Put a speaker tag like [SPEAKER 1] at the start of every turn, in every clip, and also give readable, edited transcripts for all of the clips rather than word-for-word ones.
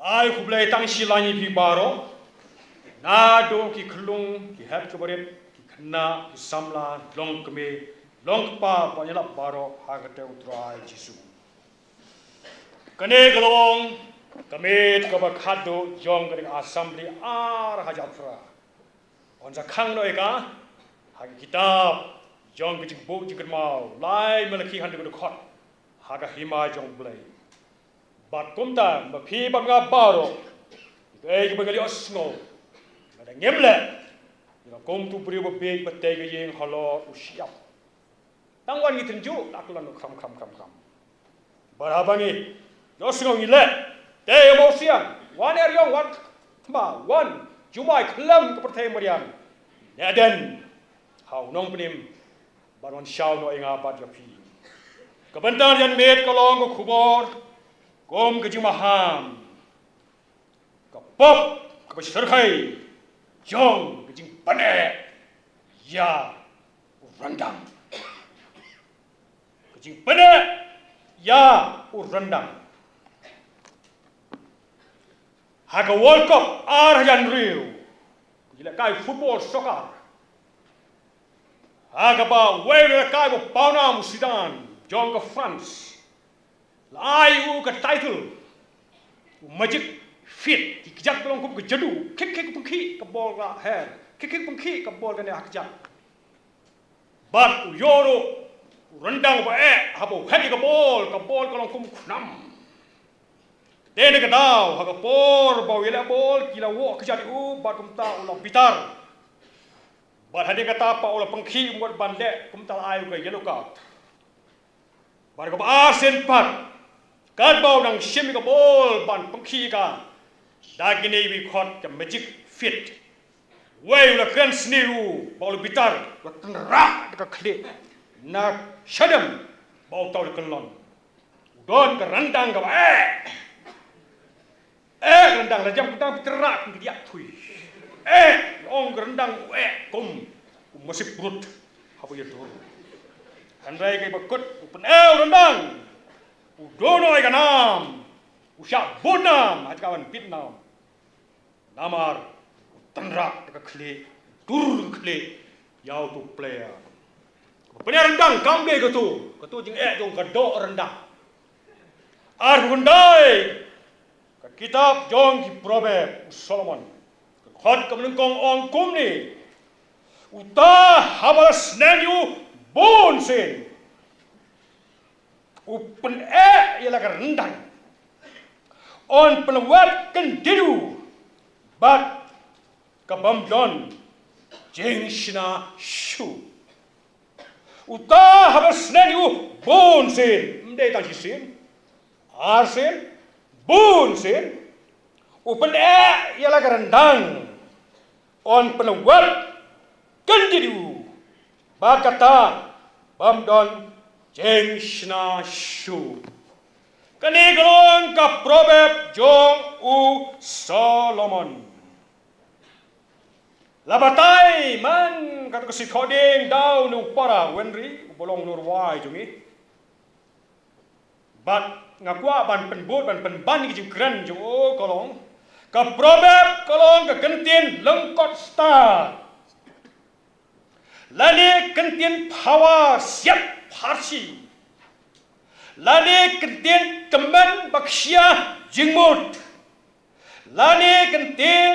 [SPEAKER 1] Ai ku Blei tang si lani pi baroh. Na do ki klung ki hat ke baret ki kena ki samla long keme long pa panyala baroh hagate utrai jisu. Kene gelong kemit ke bakado jong ke assembly ar hajafra. Onza khang noi ka hagi kitab jong ke jingbo jingkat mau lai melaki handu ke khot haga hima jong Blei. Bat kumta mapi banga baroh. Ei ke bangali osngo. Ada ngemle. Ila kom tu beri bebek betai ke Jing halor usiap. Tangwan ki tenju tak lan kham. Barabangi osngo ngile. Te emosian. Wan eriong wan ma wan jumai kelam ke pertai marian. Nyaden hau nong penim baron syau no inga bat yapi. Kebentar jan met kolong ke kubor. Kom ke jimaham. Kapop ke shyrkhei. Jong ke jing pane. Ya Ryngdang. Ke jing pane. Ya Ryngdang. Haga World Cup arhan riu. Jila kai football soccer. Haga ba wele kai ba pauna Sudan. Jong ke France. Lai u ke title. Magic fit. Kijak belum kup ke jadu. Kick pengki ke bol ka hair. Kick pengki ke bol kan hak jak. Bat u yoro Ryngdang ba habo hadi ke bol kalau kum kunam. Dene ke dau haga por ba wela bol kila wo ke jadi u bat kum ta ulah bitar. Bat hadi kata pa ulah pengki buat bande kum ta ayu ke yellow card. Bar ke asen pat. Kad bau nang shimi ke bol ban pengki ka. Dagini wi khot ke magic fit. Wei ulah kan sniru bau bitar la tenrak ke klik. Na shadam bau tau ke lon. Don ke Ryngdang ke Ryngdang la jam kita terak ke dia thui. Ong ke Ryngdang kum masih perut apa ya dur. Handai ke bakut pen Ryngdang. Udono ai kanam. Usyak bonam hat kawan pitnam. Namar tenrak ke klik. Dur ke klik. Yau tu player. Punya Ryngdang kambe ke tu jing jong kadok Ryngdang. Ar hundai ke kitab jong ki proverb Solomon. Khot ke melengkong ong kum ni. Uta habas nenyu bon sen. Upen ialah ke Ryngdang. On pelawat kendiru. Bat ke bamdon Jing shina shu. Uta habas nenyu bon sen. Mdai tang sen. Ar sen. Bon sen. Upen ialah ke Ryngdang. On pelawat kendiru. Bat kata bamdon Jing shina shu. Kani gelong ka proverb jong u Solomon. Labatai man kata kasi koding daw nu para wenri bolong nurwai jungi. Bat ngakwa ban penbut ban penban ki jingkran jong o kolong. Ka proverb kolong ka kentien lengkot star. Lani kentien power siap parsi. Lani kentien kemen baksia jingmut. Lani kentien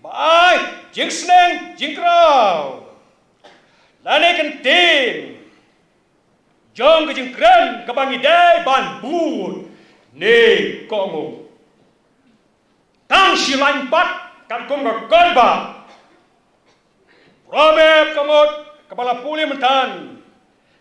[SPEAKER 1] baai jingsneng jingkrau. Lani kentien jong ke jingkran kebangi dai ban bun ne kongo. Tang si lain pat kan kong ke korba. Proverb kamut kepala puli mentan.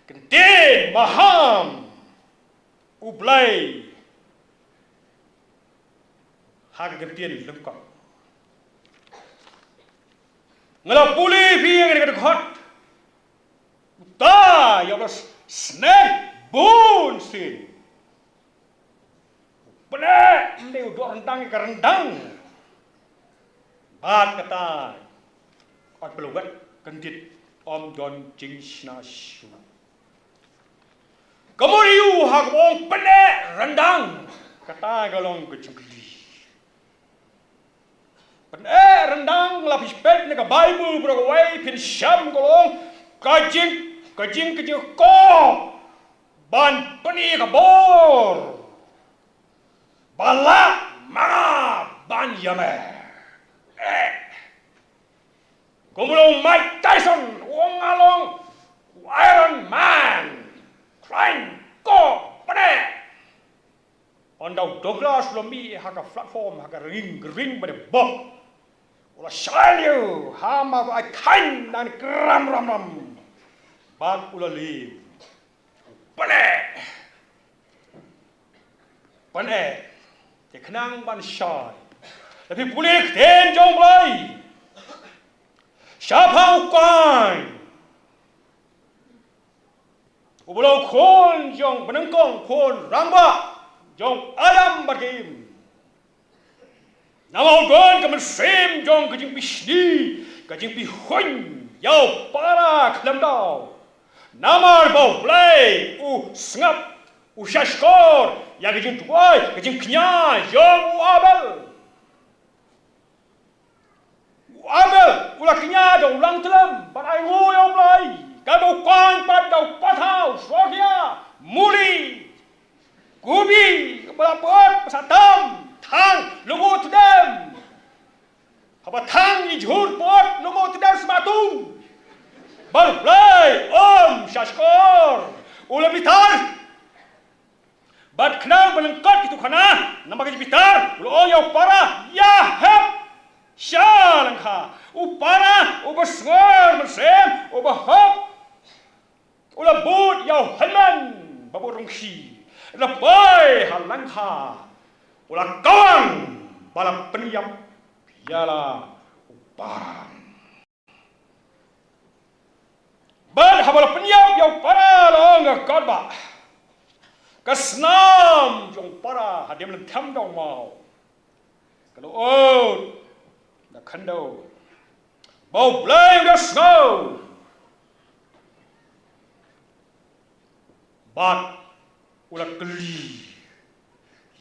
[SPEAKER 1] Kentien maham. Blei haga kentien lengkap. Ngala puli pi yang dekat khot. Ta ya bas snack bun sin. Pene mde udo Ryngdang ke Ryngdang. Bat kata ot beluat kendit om don Jing shina shu. Kemudian hak wong pene Ryngdang kata galong ke jengli. rendang lapis pet ni ke Bible berway pin syam kolong kajing ko ban peni ke bor balak ma ban yame kumulong Mike Tyson wong along Iron Man Klein ko pene Ondau Douglas lomi haka platform haka ring pada bob Ula shalyu hama ba kain dan ram bag ula lim pane te kenang ban syai tapi pulik ten jong Blei siapa ukai ubulau kon jong benengkong kon rangba jong Adam bagim nama ugon kamen sem jong kajing bisni kajing bihun yau para kelam dau nama bau Blei sngap shashkor ya Jingduwai kajing knya jong abel ulah knya jong ulang telam barai yau Blei kabau kan padau patau Sawkmie muli Gubi, berapot, pesatam, tang, lungo tudam. Apa tang ijhur pot, lungo tudam sematu. Blei, syashkor, ulah bitar. Bad kenang melengkot itu kana, nama gaji bitar, ulah yau para, ya hep. Syalangka, upara, ubasngar, mersem, ubahop. Ulah bud yau hanan, baburungsi. Lepai halangha ulah kawan balap peniap ialah uparan bad habal peniap yang para long kodba kasnam jong para hadim lentam dong mau kalau na kando bau Blei udah snow bad ulah keli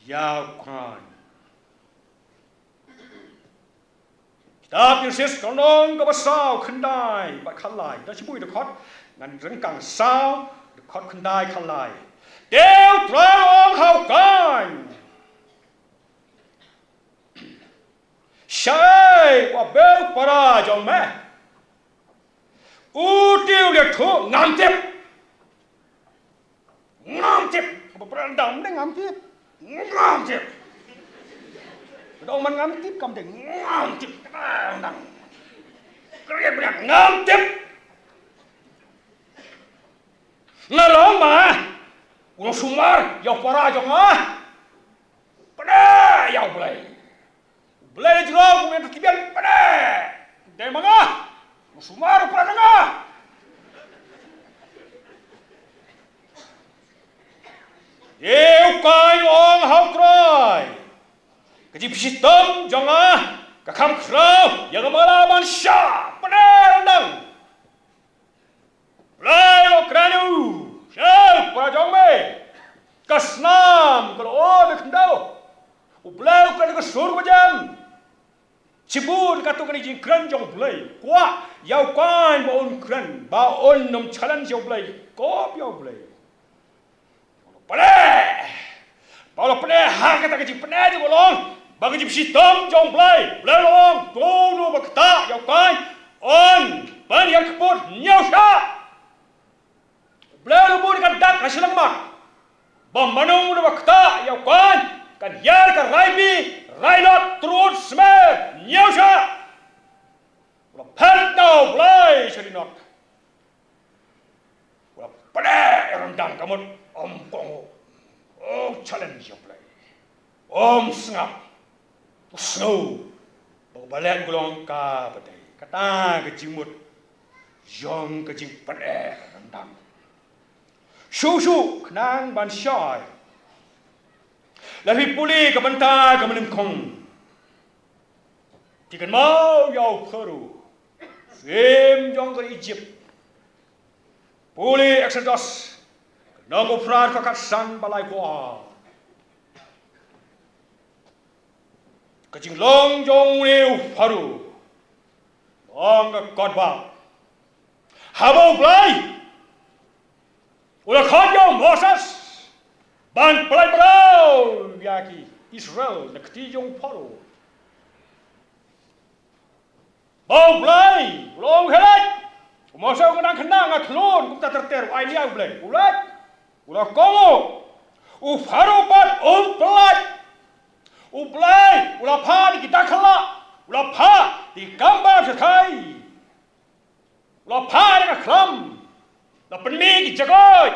[SPEAKER 1] ya kan kita pirsis konong ke basau kendai bat khalai dah cibui dekat ngan rengkang sao dekat kendai khalai deu trang hau kan syai wa bel para jong me utiu le thu ngantip berendam deh ngamtip Dong man ngamtip kam deh ngamtip berendam kerja berak ngamtip ngalong mah ulang sumar yau para jong pada yau Blei jerong kumen terkibian pada deh mangah sumar para nengah Yêu kai ong hau trai Kaji pisitam jangan Kakam krau Yang malaman syah Penandang Blei lo keranu Syah para jong me Kasnam Kalau kendau Blei kan kesur macam Cibun katu kan ijin kran jong Blei Kuat Yau kan baon kran Baon nom challenge jong Blei Kop yau Blei Blei, kalau Blei hang kata kecil Blei je bolong, bagi je sistem jong Blei long, tunu berkata, yau kan, ban yang keput nyau syak, Blei lubu dengan dak kasih lemak, manung berkata, yau kan yar kan railot terus semer nyau syak, kalau pentau Blei serinok, kalau Blei rendang kamu Kong, challenge yang Blei, sngap, snow, balik gulong ka badai, kata kejimut, jong kejing Blei rendang, shu kenang ban syai, lebih pulih ke bynta ke menengkong, tikan mau yau Peru, film jong ke Egypt, pulih Exodus. Nago prar kakat san balai kuah. Jing long jong leu paru. Ong God ba. Habo Blei. Ula khonyo Moses. Ban Blei baroh yaki Israel na kti jong paru. Bao Blei long helat. Moses ngang kena ngaklon kum ta terter ai ni Blei. Ula kongo. U paru pat Blei. Blei, ula pa di kita kala, ula pa di gambar shyrkhei, ula pa di kaklam, la penmi ki jagoy,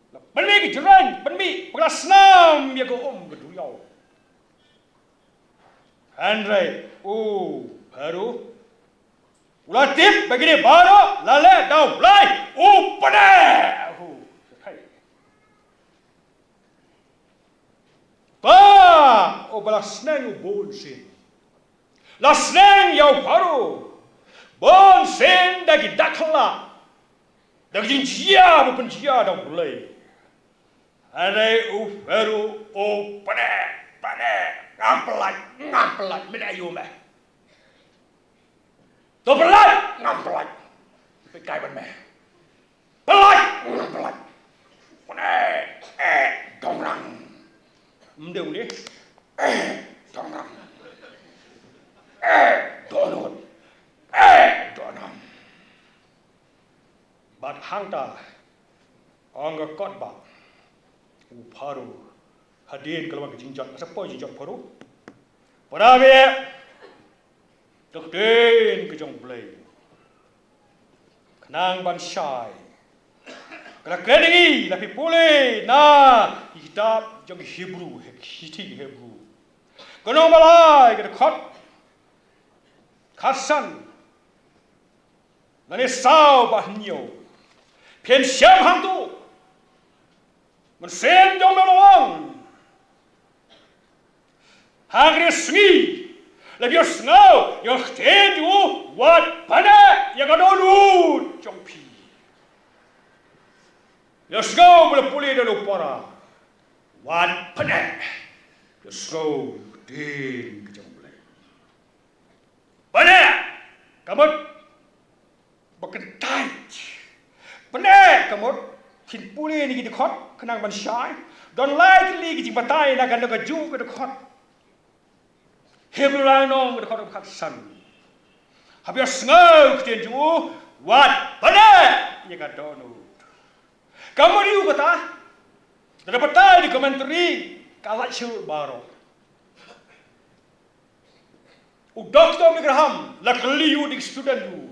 [SPEAKER 1] la penmi ki jaran, penmi pengasnam ya go geduyau. Andre, baru, ula tip begini baroh, lale dau Blei, pane. Bala sneng bon sin. La sneng yau paru. Bon sin dagi dakla. Dagi jingia bukan jingia da Blei. Ane baru pane ngampelat medayu meh. To pelat ngampelat. Pe kai ban meh. Pelat ngampelat. Pane dongrang. Mdeu ni. Donkam. Donut. Donam. But hangta. Ongga kotba. Paru. Hadin kalau ke jinjat. Siapa jinjat paru? Parabe. Dokten ke jong Blei. Kenang ban syai. Kalau kedengi tapi boleh na kitab jong Hebrew, Hebrew. Kenong balai kita khasan. Nani sao bahnyo. Pian siam hang tu. Men sen jong melawang. Hang resmi. Lebih snow, yang ten you wat pada yang adonut jong pi. Yang snow boleh pulih dalam para. Wat pada. Yang snow din ke jong Blei. Pada kamu berkentai. Pada kamu kin pulih ni kita kot kenang ban syai. Don lai li kita batai nak anda kaju ke kot. Hebrew nong ke kot san. Habis ngau ke ju wat pada ye ka donut. Kamu diu kata. Dapat tahu di komentari Laitjem baroh. Dr. Graham, lakliu di student du.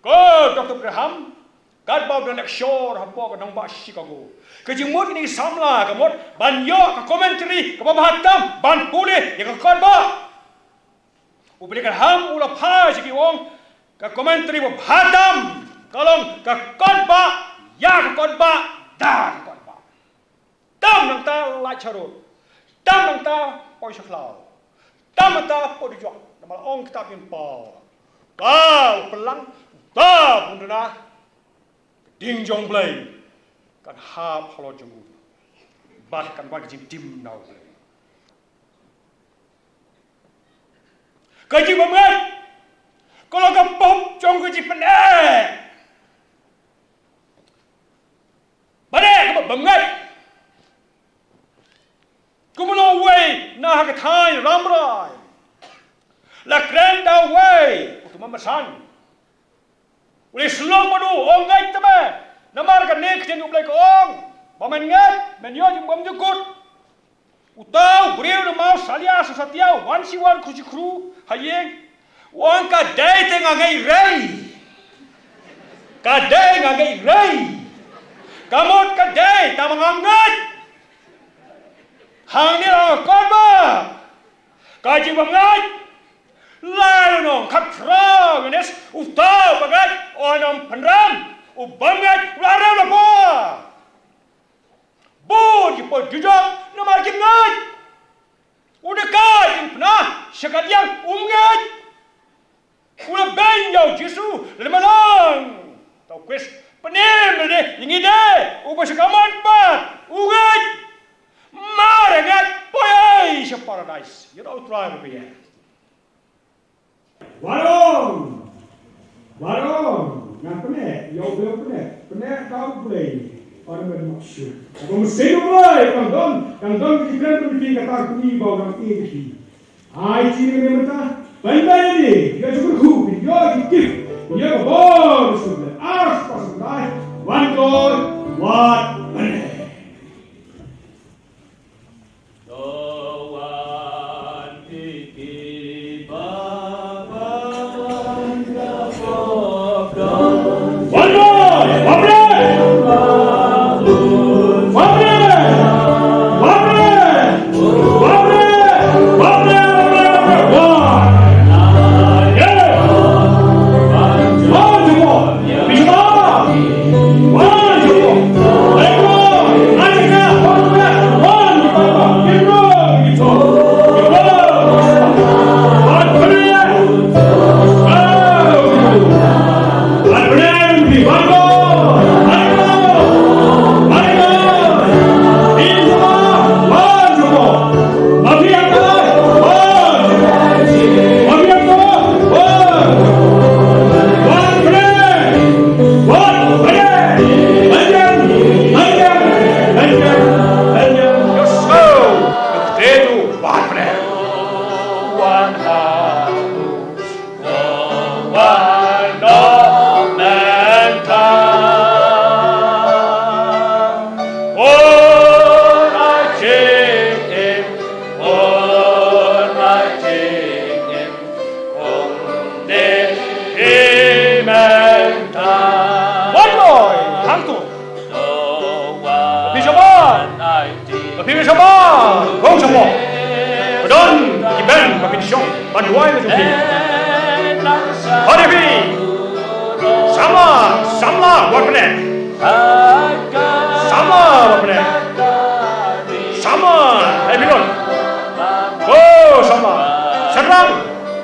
[SPEAKER 1] Ko Dr. Graham, kad bau dan ekshor hapo ka nang ba Chicago. Kejimut ni samla kamot banyo ka commentary ka bahatam ban pulih ya ka kadba. Uberikan ham ula pa siki wong ka commentary bahatam kalong ka kadba ya ka kadba dan kadba. Tam nang ta Laitjem. Tam nang ta poi saklau. Tam nang ta poi dijok. Malah ong kitab yang kau pelang, kau pun dah ding jong Blei kan hap halo jemu, bat kan bagi dim nau Blei. Kaji banget, kalau kau pop jong kaji pendek, badai kau banget, kau mau way nah ketai ramrai. La Ryngdang.Dr untuk memesan. Oleh selong padu ong ngai tebe. Namar kan nek ten Blei ko ong. Bamen ngat men yo jum bam jukut. Utau breu na mau salia satiau wan siwan kru hayeng. Wong ka dai te ngai rei. Ka dai ngai rei. Kamot ka dai ta mangangat. Hang ni la kon ba. Ka ji bam ngai. Lalu nong katrang nes utau bagat onam penram ubangat larang apa bud kipo jujak namar kingat udah kai pernah sekalian umngat udah benjau jisu lemanang tau kuis penim deh ini deh ubah sekaman pat ungat marangat boy is a paradise. You don't try to be here.
[SPEAKER 2] Baroh, ngang penek, yo bel penek kau Blei. Orang bermaksud. Kalau mesti Blei, kang don kita tu tinggal kata kuni bau kang ini. Ai Jing ni mentah, bynta ini, dia kyrkhu, dia kip, dia baroh sudah. Pas sudah. One God, one penek.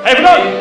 [SPEAKER 1] Hey,